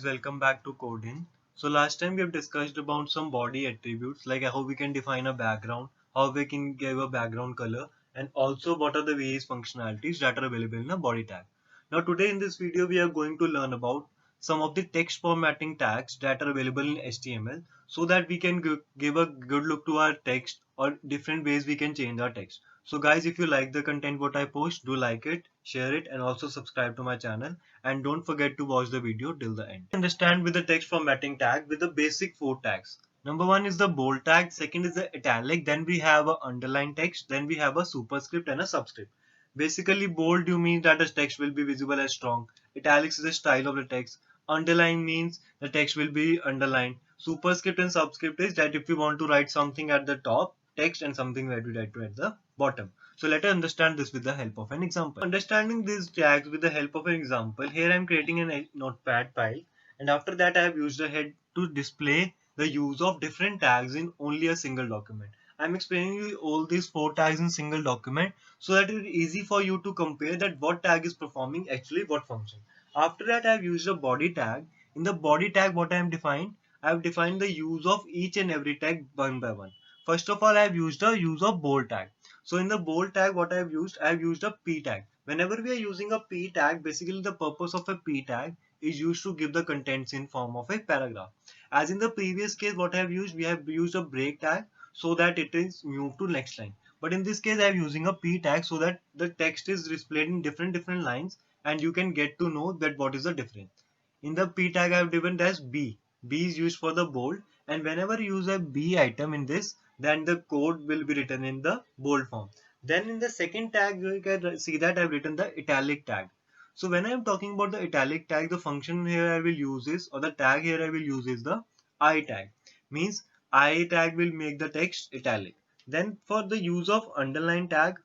Welcome back to Coding. So last time we have discussed about some body attributes like how we can define a background, how we can give a background color, and also what are the various functionalities that are available in a body tag. Now today in this video we are going to learn about some of the text formatting tags that are available in HTML so that we can give a good look to our text or different ways we can change our text. So guys, if you like the content what I post, do like it, share it, and also subscribe to my channel, and don't forget to watch the video till the end. Understand with the text formatting tag with the basic four tags. Number one is the bold tag, second is the italic, then we have a underline text, then we have a superscript and a subscript. Basically bold you mean that the text will be visible as strong, italics is the style of the text, underline means the text will be underlined, superscript and subscript is that if you want to write something at the top text and something that we write to at the bottom. So let us understand this with the help of an example. Understanding these tags with the help of an example, here I am creating a notepad file, and after that I have used a head to display the use of different tags in only a single document. I am explaining you all these four tags in single document so that it is easy for you to compare that what tag is performing actually what function. After that I have used a body tag. In the body tag what I have defined the use of each and every tag one by one. First of all I have used a use of bold tag. So in the bold tag what I have used a p tag. Whenever we are using a p tag, basically the purpose of a p tag is used to give the contents in form of a paragraph. As in the previous case what I have used, we have used a break tag so that it is moved to next line. But in this case I am using a p tag so that the text is displayed in different lines and you can get to know that what is the difference. In the p tag I have given as b. B is used for the bold, and whenever you use a b item in this, then the code will be written in the bold form. Then in the second tag you can see that I have written the italic tag. So when I am talking about the italic tag, the function here I will use is, or the tag here I will use is the I tag. Means I tag will make the text italic. Then for the use of underline tag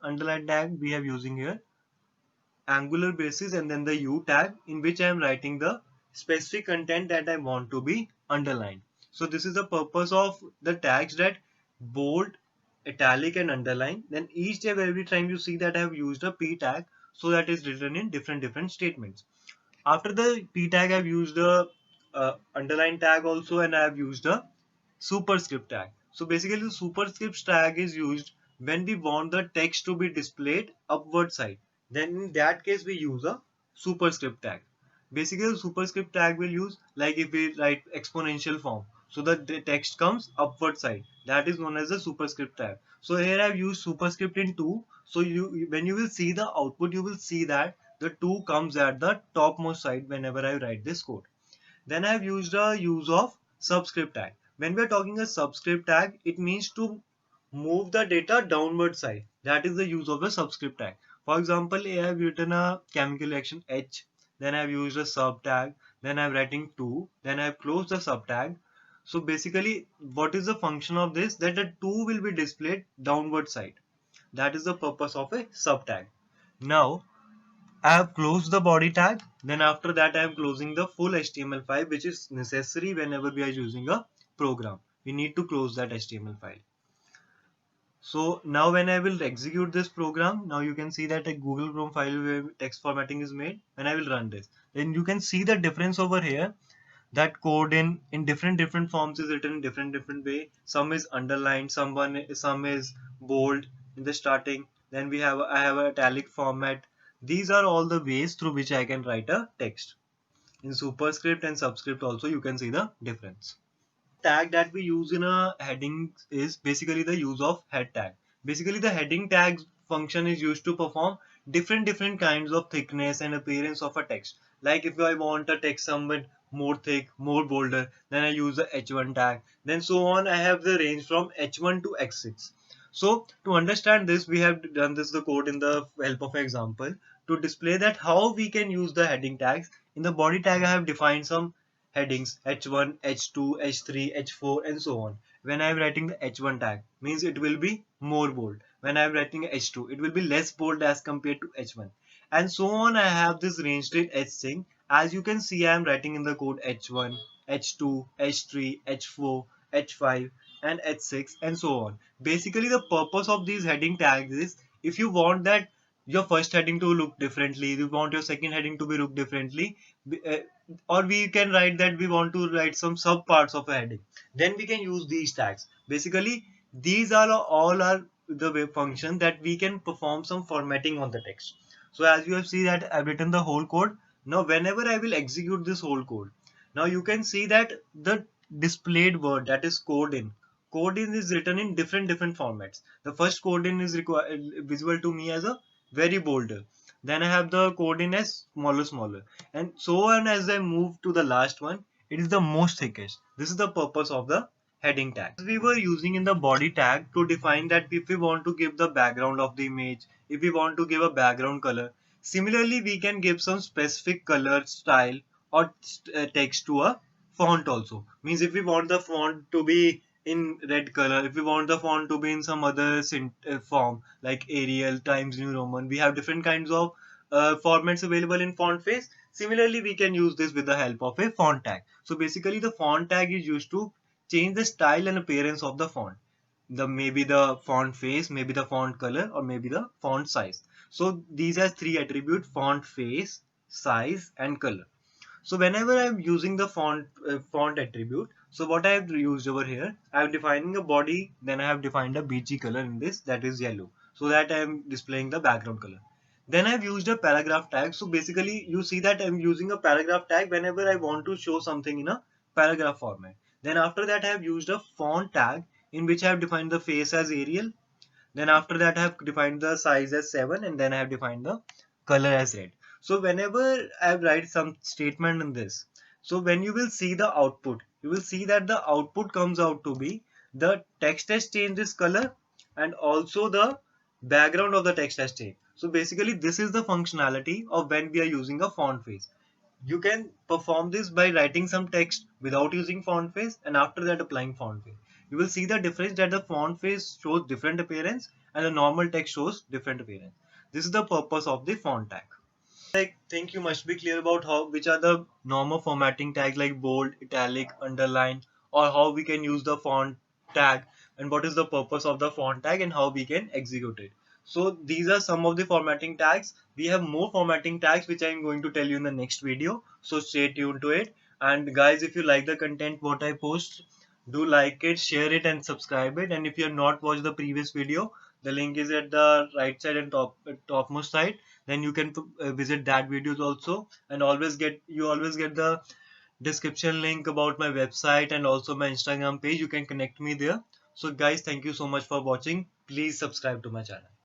we have using here angular basis and then the U tag in which I am writing the specific content that I want to be underlined. So this is the purpose of the tags that bold, italic and underline. Then each and every time you see that I have used a P tag so that is written in different statements. After the P tag I have used the underline tag also, and I have used a superscript tag. So basically the superscript tag is used when we want the text to be displayed upward side. Then in that case we use a superscript tag. Basically the superscript tag will use like if we write exponential form, so that the text comes upward side, that is known as the superscript tag. So here I have used superscript in 2. So when you will see the output, you will see that the 2 comes at the topmost side whenever I write this code. Then I have used a use of subscript tag. When we are talking a subscript tag, it means to move the data downward side. That is the use of the subscript tag. For example, I have written a chemical reaction H, then I have used a sub tag, then I am writing 2, then I have closed the sub tag. So basically, what is the function of this? That the 2 will be displayed downward side. That is the purpose of a sub tag. Now, I have closed the body tag. Then after that I am closing the full HTML file, which is necessary whenever we are using a program. We need to close that HTML file. So now when I will execute this program, now you can see that a Google Chrome file where text formatting is made. When I will run this, then you can see the difference over here. That code in different forms is written in different way. Some is underlined, some is bold in the starting. Then I have a italic format. These are all the ways through which I can write a text. In superscript and subscript also you can see the difference. Tag that we use in a heading is basically the use of head tag. Basically the heading tag function is used to perform different kinds of thickness and appearance of a text. Like if I want a text somewhat more thick, more bolder, then I use the h1 tag. Then so on, I have the range from h1 to x6. So to understand this, we have done this the code in the help of example to display that how we can use the heading tags. In the body tag I have defined some headings h1, h2, h3, h4 and so on. When I am writing the h1 tag, means it will be more bold. When I am writing h2, it will be less bold as compared to h1. And so on, I have this range till h6. As you can see, I am writing in the code h1, h2, h3, h4, h5 and h6 and so on. Basically the purpose of these heading tags is if you want that your first heading to look differently, you want your second heading to be look differently, or we can write that we want to write some sub parts of a heading, then we can use these tags. Basically these are all are the web function that we can perform some formatting on the text. So as you have seen that I've written the whole code. Now whenever I will execute this whole code, now you can see that the displayed word, that is code in is written in different formats. The first code in is visible to me as a very bolder, then I have the code in as smaller, and so on. As I move to the last one, it is the most thickest. This is the purpose of the heading tag. We were using in the body tag to define that if we want to give the background of the image, if we want to give a background color. Similarly, we can give some specific color, style, or text to a font also. Means if we want the font to be in red color, if we want the font to be in some other form like Arial, Times New Roman, we have different kinds of formats available in font face. Similarly, we can use this with the help of a font tag. So basically the font tag is used to change the style and appearance of the font. Maybe the font face, maybe the font color, or maybe the font size. So these are three attributes: font face, size, and color. So whenever I'm using the font attribute, so what I have used over here, I am defining a body, then I have defined a BG color in this, that is yellow, so that I am displaying the background color. Then I've used a paragraph tag. So basically you see that I'm using a paragraph tag whenever I want to show something in a paragraph format. Then after that I have used a font tag in which I have defined the face as Arial. Then after that I have defined the size as 7, and then I have defined the color as red. So whenever I write some statement in this, so when you will see the output, you will see that the output comes out to be the text has changed its color, and also the background of the text has changed. So basically this is the functionality of when we are using a font face. You can perform this by writing some text without using font face, and after that applying font face. You will see the difference that the font face shows different appearance and the normal text shows different appearance. This is the purpose of the font tag. I think you must be clear about which are the normal formatting tags like bold, italic, underline, or how we can use the font tag, and what is the purpose of the font tag and how we can execute it. So these are some of the formatting tags. We have more formatting tags which I am going to tell you in the next video. So stay tuned to it. And guys, if you like the content what I post, do like it, share it, and subscribe it. And if you have not watched the previous video, the link is at the right side and topmost side. Then you can visit that videos also, and you always get the description link about my website and also my Instagram page. You can connect me there. So guys, thank you so much for watching. Please subscribe to my channel.